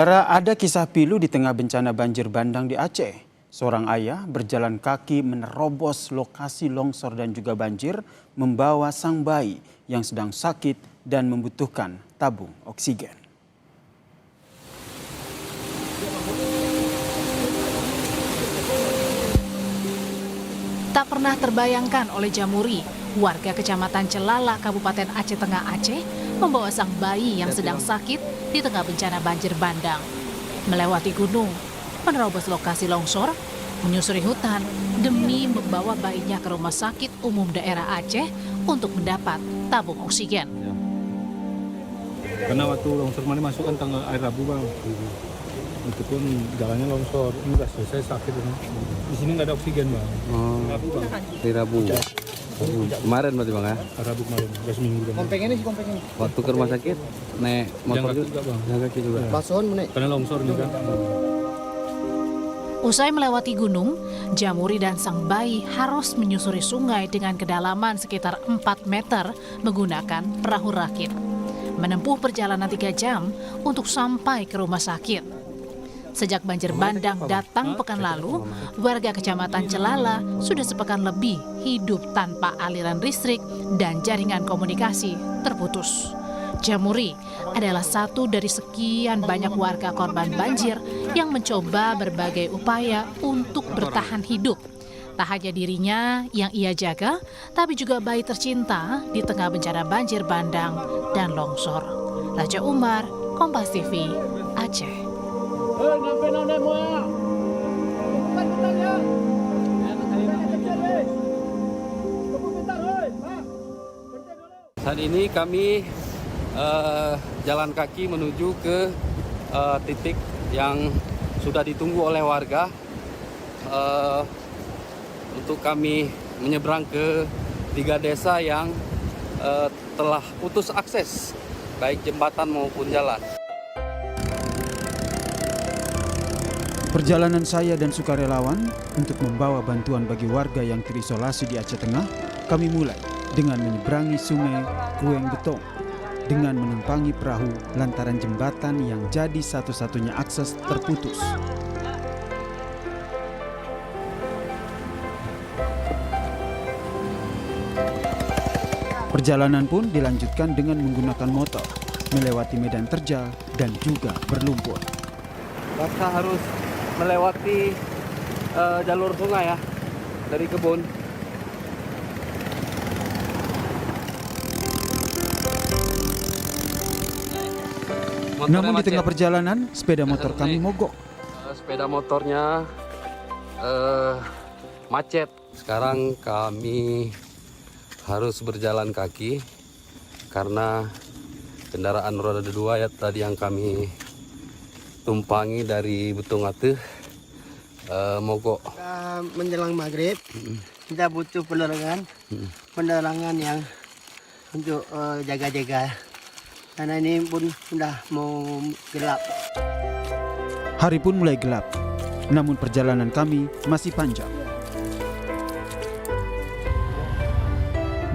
Ada kisah pilu di tengah bencana banjir bandang di Aceh. Seorang ayah berjalan kaki menerobos lokasi longsor dan juga banjir, membawa sang bayi yang sedang sakit dan membutuhkan tabung oksigen. Tak pernah terbayangkan oleh Jamuri, warga Kecamatan Celala, Kabupaten Aceh Tengah Aceh, membawa sang bayi yang sedang sakit di tengah bencana banjir bandang. Melewati gunung, menerobos lokasi longsor, menyusuri hutan, demi membawa bayinya ke rumah sakit umum daerah Aceh untuk mendapat tabung oksigen. Karena waktu longsor mana masuk kan tanggal air Rabu bang. Itu pun jalannya longsor, ini udah selesai sakit. Di sini nggak ada oksigen bang. Rabu bang. Di Rabu. Kemarin berarti bang ya? Rabu kemarin, udah seminggu kan. Kompeng ini sih kompeng ini. Waktu ke rumah sakit, naik motor juga bang. Jalan kaki juga. Basuhan menek. Karena longsor juga. Usai melewati gunung, Jamuri dan sang bayi harus menyusuri sungai dengan kedalaman sekitar 4 meter menggunakan perahu rakit. Menempuh perjalanan 3 jam untuk sampai ke rumah sakit. Sejak banjir bandang datang pekan lalu, warga Kecamatan Celala sudah sepekan lebih hidup tanpa aliran listrik dan jaringan komunikasi terputus. Jamuri adalah satu dari sekian banyak warga korban banjir yang mencoba berbagai upaya untuk bertahan hidup. Tak hanya dirinya yang ia jaga, tapi juga bayi tercinta di tengah bencana banjir bandang dan longsor. Raja Umar, Kompas TV, Aceh. Saat ini kami jalan kaki menuju ke titik yang sudah ditunggu oleh warga untuk kami menyeberang ke 3 desa yang telah putus akses baik jembatan maupun jalan. Perjalanan saya dan sukarelawan untuk membawa bantuan bagi warga yang terisolasi di Aceh Tengah, kami mulai dengan menyeberangi sungai Kueng Betong dengan menumpangi perahu lantaran jembatan yang jadi satu-satunya akses terputus. Perjalanan pun dilanjutkan dengan menggunakan motor, melewati medan terjal dan juga berlumpur. Kita harus melewati jalur sungai ya, dari kebun. Namun di tengah perjalanan, sepeda motor kami mogok. Sepeda motornya macet. Sekarang kami harus berjalan kaki karena kendaraan roda 2 ya tadi yang kami tumpangi dari Betong Ateh mogok. Menjelang maghrib, kita butuh penerangan yang untuk jaga-jaga. Karena ini pun sudah mau gelap. Hari pun mulai gelap, namun perjalanan kami masih panjang.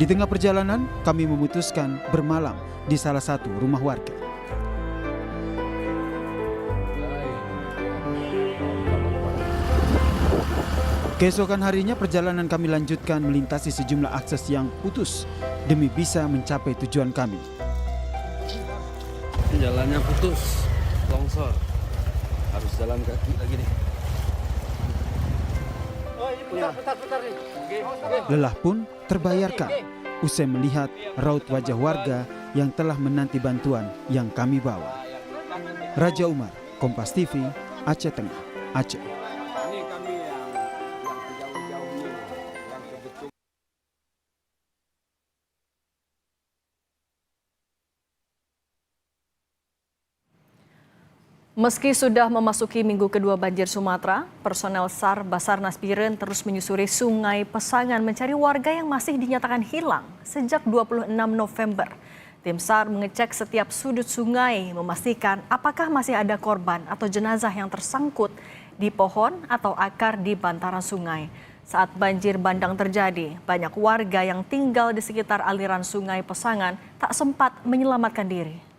Di tengah perjalanan, kami memutuskan bermalam di salah satu rumah warga. Keesokan harinya perjalanan kami lanjutkan melintasi sejumlah akses yang putus demi bisa mencapai tujuan kami. Jalannya putus, longsor. Harus jalan kaki lagi nih. Lelah pun terbayarkan usai melihat raut wajah warga yang telah menanti bantuan yang kami bawa. Raja Umar, Kompas TV, Aceh Tengah, Aceh. Meski sudah memasuki minggu kedua banjir Sumatera, personel SAR Basarnas Biren terus menyusuri Sungai Pesangan mencari warga yang masih dinyatakan hilang sejak 26 November. Tim SAR mengecek setiap sudut sungai, memastikan apakah masih ada korban atau jenazah yang tersangkut di pohon atau akar di bantaran sungai. Saat banjir bandang terjadi, banyak warga yang tinggal di sekitar aliran Sungai Pesangan tak sempat menyelamatkan diri.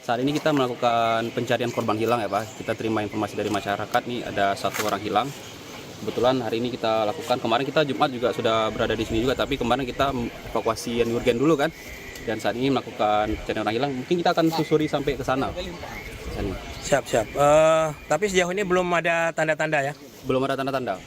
Saat ini kita melakukan pencarian korban hilang ya Pak. Kita terima informasi dari masyarakat nih ada 1 orang hilang. Kebetulan hari ini kita lakukan, kemarin kita Jumat juga sudah berada di sini juga, tapi kemarin kita evakuasi yang urgen dulu kan. Dan saat ini melakukan pencarian orang hilang, mungkin kita akan susuri sampai ke sana. Siap. Tapi sejauh ini belum ada tanda-tanda ya? Belum ada tanda-tanda.